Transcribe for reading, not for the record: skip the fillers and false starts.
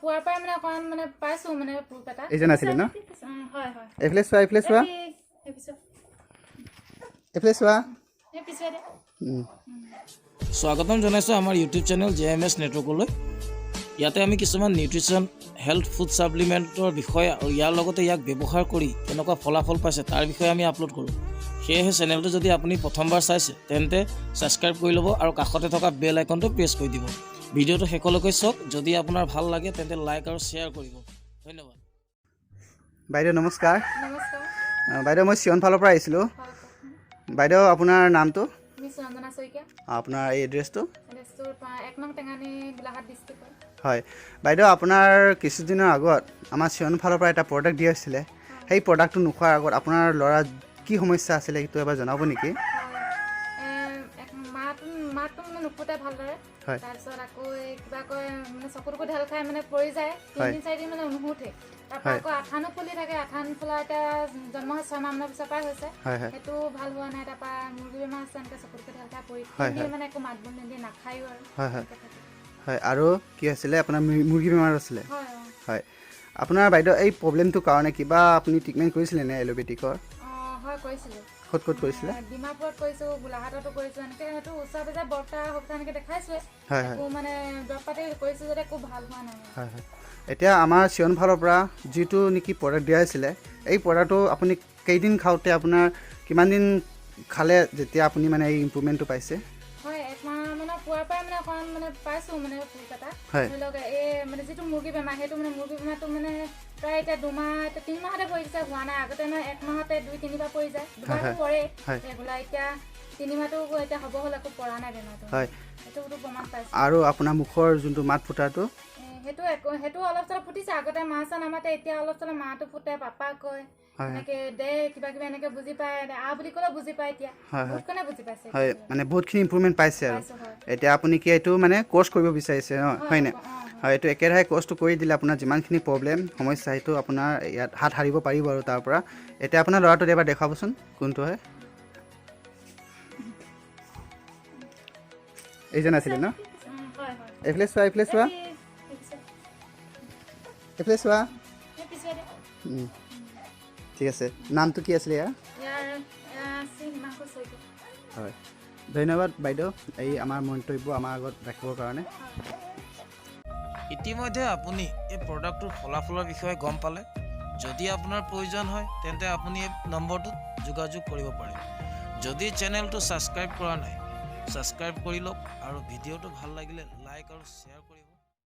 পুৱাৰ পৰা মানে অকণ মানে পাইছো মানে পুক এটা এইজন আছিলে ন হয় হয় এইফালে চোৱা এইফালে চোৱা এই পিছে দে স্বাগতম জনাইছোঁ আমাৰ ইউটিউব চেনেল JMS নেটৱৰ্কলৈ। ইয়াতে আমি কিছুমান নিউট্ৰিশ্যন হেল্থ ফুড ছাপ্লিমেণ্টৰ বিষয়ে আৰু ইয়াৰ লগতে ইয়াক ব্যৱহাৰ কৰি কেনেকুৱা ফলাফল পাইছে তাৰ বিষয়ে আমি আপলোড কৰোঁ। সেয়েহে চেনেলটো যদি আপুনি প্ৰথমবাৰ চাইছে তেন্তে ছাবস্ক্ৰাইব কৰি ল'ব আৰু কাষতে থকা বেল আইকনটো প্ৰেছ কৰি দিব। ভিডিঅ'টো শেষলৈকে চাওক। যদি আপোনাৰ ভাল লাগে তেন্তে লাইক আৰু শ্বেয়াৰ কৰিব। ধন্যবাদ। বাইদেউ নমস্কাৰ নমস্কাৰ বাইদেউ মই চিয়ন ফালৰ পৰা আহিছিলোঁ বাইদেউ আপোনাৰ নামটো মিছ ৰঞ্জনা শইকীয়া আপোনাৰ এই এড্ৰেছটো এড্ৰেছটোৰ 1 নং টেঙানী গোলাঘাট ডিষ্ট্ৰিক্টৰ হয় বাইদেউ আপোনাৰ কিছুদিনৰ আগত আমাৰ চিয়ন ফালৰ পৰা এটা প্ৰডাক্ট দিয়া হৈছিলে সেই প্ৰডাক্টটো নোখোৱাৰ আগত আপোনাৰ ল'ৰা কি সমস্যা আছিলে সেইটো এবাৰ জনাব নেকি মাতটো মানে নুফুটে ভালদৰে হয় তাৰপিছত আকৌ কিবা কয় মানে চকুটো ঢেল খাই মানে পৰি যায় 3-4 দিন মানে নুশুঠে তাৰপৰা আকৌ আঠানো ফুলি থাকে আঠান ফুলা এতিয়া জন্ম হৈ 6 মাহৰ পিছৰ পৰাই হৈছে সেইটো ভাল হোৱা নাই তাৰপৰা মুৰ্গী বেমাৰ আছে এনেকৈ চকুটো ঢেল খাই পৰি মানে একো মাত বোল নিদিয়ে নাখায়ো আৰু হয় আৰু কি আছিলে আপোনাৰ মুৰ্গী বেমাৰ আছিলে হয় হয় আপোনাৰ বাইদেউ এই প্ৰব্লেমটোৰ কাৰণে কিবা আপুনি ট্ৰিটমেণ্ট কৰিছিলে নে এল'পেথিকৰ হয় কৰিছিলোঁ ক'ত কৰিছিলে ডিমাপুৰত কৰিছোঁ গোলাঘাটতো কৰিছোঁ এনেকৈ সেইটো ওচৰে পাজৰে বৰ্তা সপ্তাহ এনেকৈ দেখাইছোৱে একো মানে দৰৱ পাতি কৰিছোঁ যদি একো ভাল হোৱা নাই হয় হয় এতিয়া আমাৰ চিয়ন ফালৰ পৰা যিটো নেকি প্ৰডাক্ট দিয়া হৈছিলে এই প্ৰডাক্টটো আপুনি কেইদিন খাওঁতে আপোনাৰ কিমান দিন খালে যেতিয়া আপুনি মানে এই ইম্প্ৰুভমেণ্টটো পাইছে হয় 1 মাহ মানৰ পুৱাৰ পৰা মানে অকণ মানে পাইছোঁ মানে পোক এটা ধৰি লওক এই মানে যিটো মুৰ্গী বেমাৰ সেইটো মানে মুৰ্গী বেমাৰটো মানে প্ৰায় এতিয়া 2 মাহ 3 মাহতে পৰিছে হোৱা নাই আগতে মানে 1 মাহতে 2-3 বাৰ পৰি যায় দুবাৰটো পৰে ৰেগুলাৰ এতিয়া 3 মাহটো এতিয়া হ'ব হ'ল একো পৰা নাই বেমাৰটো হয় সেইটো প্ৰমাণ পাইছোঁ আৰু আপোনাৰ মুখৰ যোনটো মাত ফুটাটো সেইটো অলপ চলপ ফুটিছে আগতে মা চা নামাতে এতিয়া অলপ চলপ মাটো ফুটে পাপা কয় এনেকৈ দে কিবা কিবা এনেকৈ বুজি পায় বুলি ক'লেও বুজি পায় এতিয়া বহুতখনে বুজি পাইছে হয় মানে বহুতখিনি ইম্প্ৰুভমেণ্ট পাইছে আৰু এতিয়া আপুনি কি এইটো মানে কৰ্চ কৰিব বিচাৰিছে হয় নাই হয় এইটো একেৰাহে কৰ্চটো কৰি দিলে আপোনাৰ যিমানখিনি প্ৰব্লেম সমস্যা সেইটো আপোনাৰ ইয়াত হাত সাৰিব পাৰিব আৰু তাৰ পৰা এতিয়া আপোনাৰ ল'ৰাটোত এবাৰ দেখাবচোন কোনটো হয় এইজন আছিলে ন এইফালে চোৱা এইফালে চোৱা ঠিক আছে নামটো কি আছিলে ইয়াৰ হয় ধন্যবাদ বাইদেউ এই আমাৰ মন্তব্য আমাৰ আগত ৰাখিবৰ কাৰণে ইতিমধ্যে আপুনি এই প্ৰডাক্টটোৰ ফলাফলৰ বিষয়ে গম পালে যদি আপোনাৰ প্ৰয়োজন হয় তেন্তে আপুনি এই নম্বৰটোত যোগাযোগ কৰিব পাৰে যদি চেনেলটো ছাবস্ক্ৰাইব কৰা নাই ছাবস্ক্ৰাইব কৰি লওক আৰু ভিডিঅ'টো ভাল লাগিলে লাইক আৰু শ্বেয়াৰ কৰিব